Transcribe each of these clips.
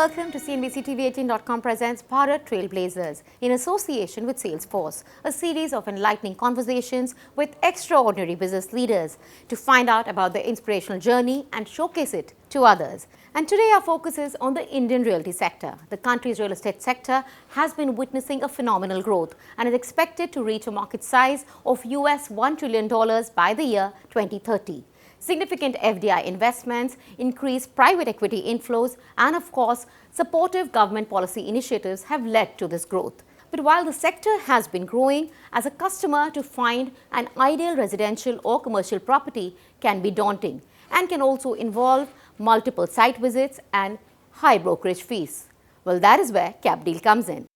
welcome to CNBC-TV18.com presents Bharat Trailblazers in association with Salesforce, a series of enlightening conversations with extraordinary business leaders to find out about their inspirational journey and showcase it to others. And today our focus is on the Indian realty sector. The country's real estate sector has been witnessing a phenomenal growth and is expected to reach a market size of US $1 trillion by the year 2030. Significant FDI investments, increased private equity inflows, and of course, supportive government policy initiatives have led to this growth. But while the sector has been growing, as a customer to find an ideal residential or commercial property can be daunting and can also involve multiple site visits and high brokerage fees. Well, that is where Capdeal comes in.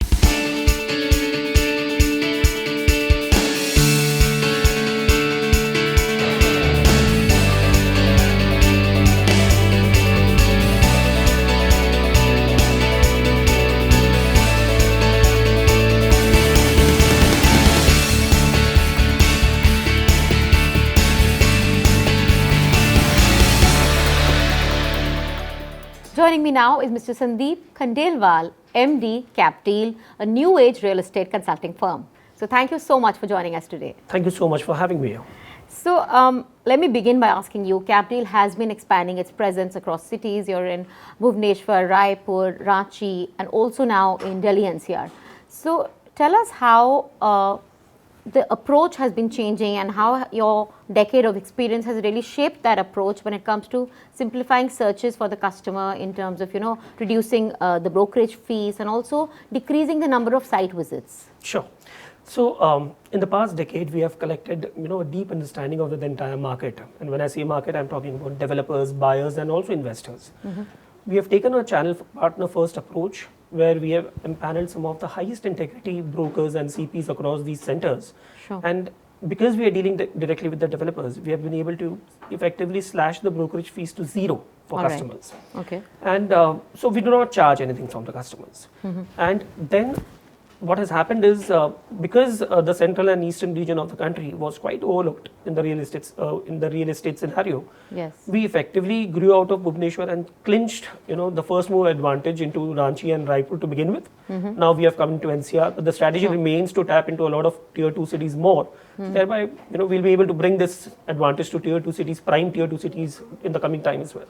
Joining me now is Mr. Sandeep Khandelwal, MD, Capdeal, a new age real estate consulting firm. So thank you so much for joining us today. Thank you so much for having me here. So let me begin by asking you, Capdeal has been expanding its presence across cities. You're in Bhubaneswar, Raipur, Ranchi, and also now in Delhi NCR. So tell us how the approach has been changing and how your decade of experience has really shaped that approach when it comes to simplifying searches for the customer in terms of, reducing the brokerage fees and also decreasing the number of site visits. Sure. So in the past decade, we have collected, a deep understanding of the entire market. And when I say market, I'm talking about developers, buyers, and also investors. Mm-hmm. We have taken a channel partner first approach where we have empaneled some of the highest integrity brokers and CPs across these centers. Sure. And because we are dealing directly with the developers, we have been able to effectively slash the brokerage fees to zero for customers. Right. Okay. And so we do not charge anything from the customers. Mm-hmm. And then what has happened is because the central and eastern region of the country was quite overlooked in the real estate scenario. Yes. We effectively grew out of Bhubaneswar and clinched the first move advantage into Ranchi and Raipur to begin with. Mm-hmm. Now we have come into NCR, but the strategy remains to tap into a lot of tier 2 cities more. Mm-hmm. Thereby we'll be able to bring this advantage to tier 2 cities, prime tier 2 cities in the coming time as well.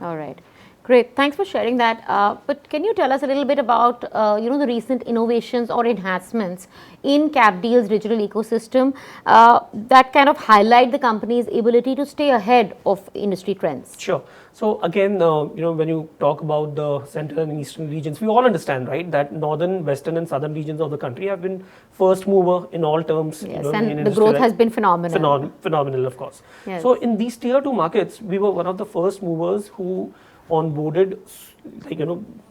All right. Great. Thanks for sharing that. But can you tell us a little bit about, the recent innovations or enhancements in Capdeal's digital ecosystem that kind of highlight the company's ability to stay ahead of industry trends? Sure. So again, when you talk about the central and eastern regions, we all understand, right, that northern, western, and southern regions of the country have been first mover in all terms. Yes, and the growth has been phenomenal. Phenomenal, of course. Yes. So in these tier 2 markets, we were one of the first movers who onboarded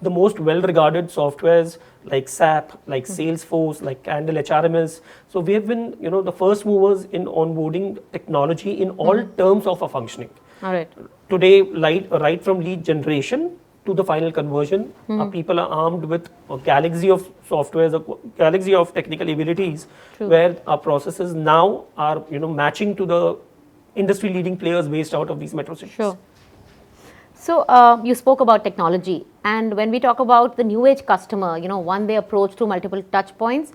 the most well-regarded softwares like SAP, like Salesforce, like Capdeal HRMS. So we have been the first movers in onboarding technology in all terms of a functioning. All right. Today, right from lead generation to the final conversion, our people are armed with a galaxy of softwares, a galaxy of technical abilities. True. Where our processes now are matching to the industry leading players based out of these metro cities. Sure. So you spoke about technology, and when we talk about the new age customer, one they approach through multiple touch points.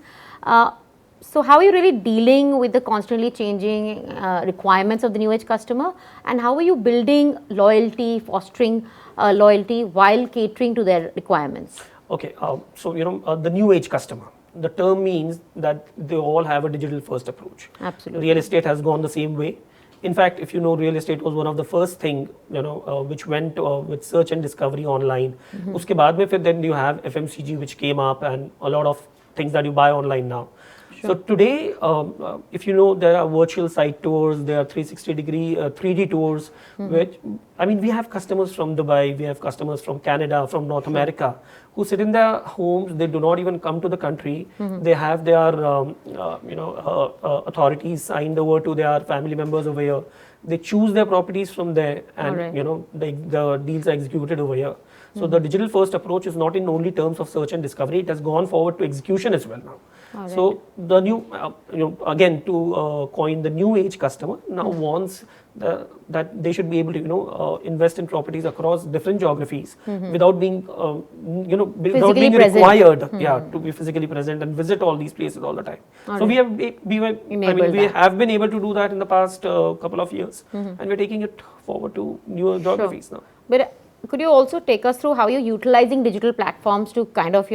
So how are you really dealing with the constantly changing requirements of the new age customer, and how are you building loyalty, fostering loyalty while catering to their requirements? Okay, so the new age customer. The term means that they all have a digital first approach. Absolutely. Real estate has gone the same way. In fact, if real estate was one of the first thing, which went with search and discovery online. Mm-hmm. Uske baad mein, then you have FMCG, which came up, and a lot of things that you buy online now. Sure. So today, if there are virtual site tours, there are 360-degree 3D tours, which, we have customers from Dubai, we have customers from Canada, from North America, who sit in their homes, they do not even come to the country, they have their, authorities signed over to their family members over here, they choose their properties from there, and, the deals are executed over here. So the digital first approach is not in only terms of search and discovery, it has gone forward to execution as well now. So the new, again to coin the new age customer now wants that they should be able to invest in properties across different geographies without being without being required to be physically present and visit all these places all the time. So we have been able to do that in the past couple of years, and we're taking it forward to newer geographies now. But could you also take us through how you're utilizing digital platforms to kind of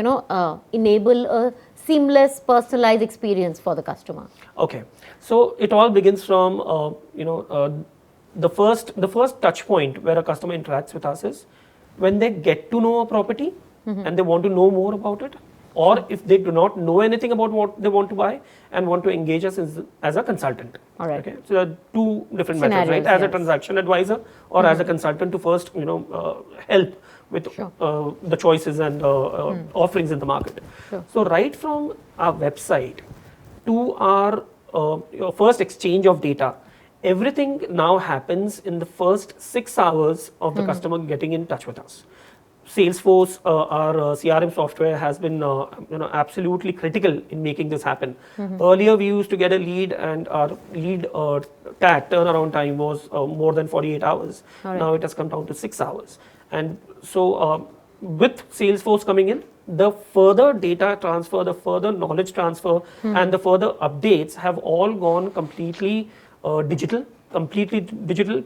enable a seamless, personalized experience for the customer? Okay, so it all begins from the first touch point where a customer interacts with us is when they get to know a property and they want to know more about it, or if they do not know anything about what they want to buy and want to engage us as a consultant. All right. Okay, so there are two different methods, right? As a transaction advisor or as a consultant to first help with the choices and offerings in the market. So right from our website to our first exchange of data, everything now happens in the first 6 hours of the customer getting in touch with us. Salesforce, our CRM software, has been absolutely critical in making this happen. Earlier, we used to get a lead, and our lead turnaround time was more than 48 hours. Now it has come down to 6 hours. And so, with Salesforce coming in, the further data transfer, the further knowledge transfer, and the further updates have all gone completely digital.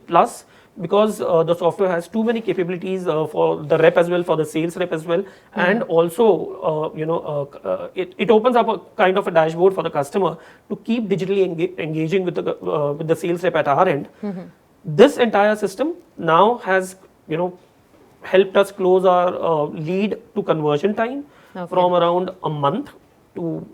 Plus, because the software has too many capabilities for the rep as well, for the sales rep as well, and also it opens up a kind of a dashboard for the customer to keep digitally engaging with the sales rep at our end. This entire system now has helped us close our lead to conversion time from around a month to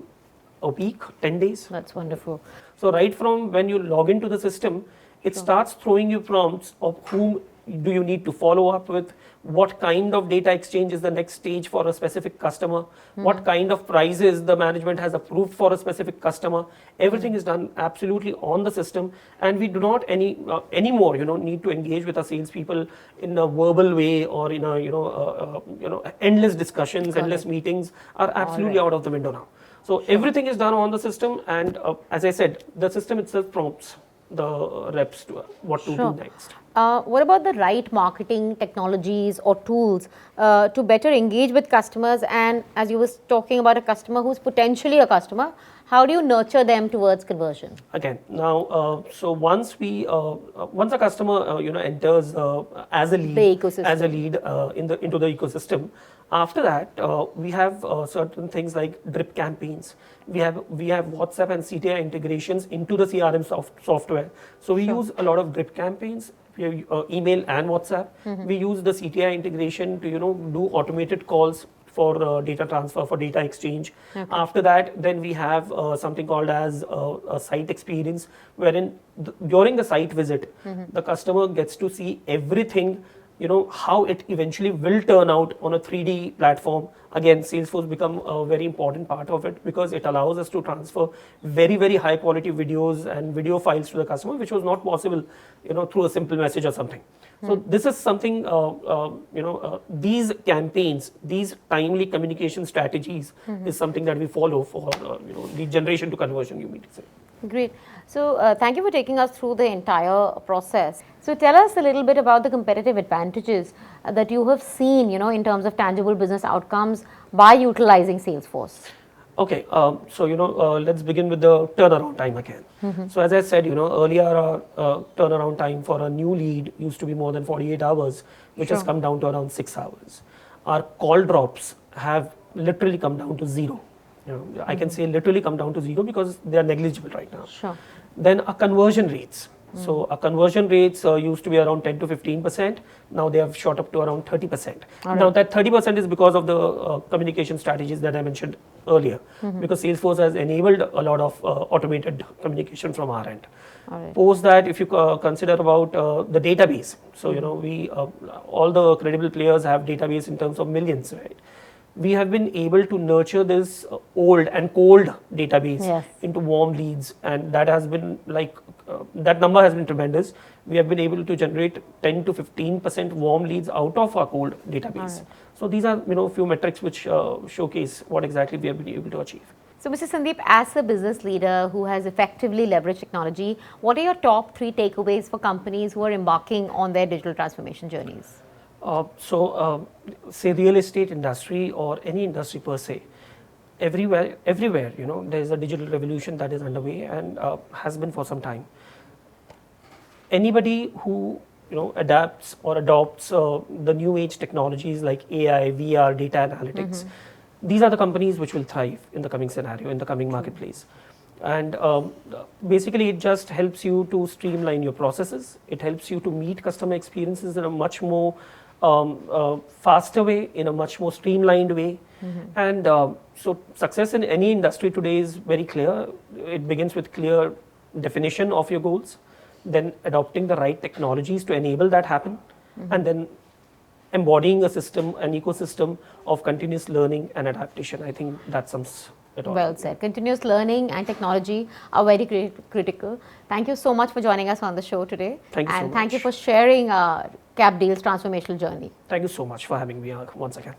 a week, 10 days. That's wonderful. So right from when you log into the system, it starts throwing you prompts of whom do you need to follow up with, what kind of data exchange is the next stage for a specific customer, what kind of prices the management has approved for a specific customer. Everything is done absolutely on the system, and we do not anymore need to engage with our salespeople in a verbal way or in a endless discussions, endless meetings are absolutely out of the window now. So everything is done on the system, and as I said, the system itself prompts the reps to what to do next. What about the right marketing technologies or tools to better engage with customers? And as you were talking about a customer who's potentially a customer, how do you nurture them towards conversion? Again, now, so once a customer enters as a lead, into the ecosystem, after that we have certain things like drip campaigns. We have WhatsApp and CTI integrations into the CRM software. So we use a lot of drip campaigns. We have email and WhatsApp. We use the CTI integration to do automated calls for data transfer, for data exchange. After that, then we have something called as a site experience, wherein during the site visit, the customer gets to see everything, how it eventually will turn out on a 3D platform. Again, Salesforce become a very important part of it because it allows us to transfer very, very high quality videos and video files to the customer, which was not possible, through a simple message or something. So this is something, these campaigns, these timely communication strategies is something that we follow for, lead generation to conversion, you mean to say. Great. So thank you for taking us through the entire process. So tell us a little bit about the competitive advantages that you have seen, in terms of tangible business outcomes by utilizing Salesforce. Okay, so let's begin with the turnaround time again. So as I said, earlier our turnaround time for a new lead used to be more than 48 hours, which has come down to around 6 hours. Our call drops have literally come down to zero. I can say literally come down to zero because they are negligible right now. Then our conversion rates. So our conversion rates used to be around 10 to 15%. Now they have shot up to around 30%. Now that 30% is because of the communication strategies that I mentioned earlier, because Salesforce has enabled a lot of automated communication from our end. Post that, if you consider about the database, so we all the credible players have database in terms of millions, right? We have been able to nurture this old and cold database into warm leads, and that has been that number has been tremendous. We have been able to generate 10 to 15% warm leads out of our cold database. So these are few metrics which showcase what exactly we have been able to achieve. So, Mr. Sandeep, as a business leader who has effectively leveraged technology, what are your top 3 takeaways for companies who are embarking on their digital transformation journeys? Say real estate industry or any industry per se, everywhere, there is a digital revolution that is underway and has been for some time. Anybody who adapts or adopts the new age technologies like AI, VR, data analytics, these are the companies which will thrive in the coming scenario, in the coming marketplace. And basically, it just helps you to streamline your processes. It helps you to meet customer experiences in a much more faster way, in a much more streamlined way. And so success in any industry today is very clear. It begins with clear definition of your goals, then adopting the right technologies to enable that happen, and then embodying a system, an ecosystem of continuous learning and adaptation. I think that sums it all. Well said. Continuous learning and technology are very critical. Thank you so much for joining us on the show today. Thank you so and thank you much. for sharing Capdeal's transformational journey. Thank you so much for having me once again.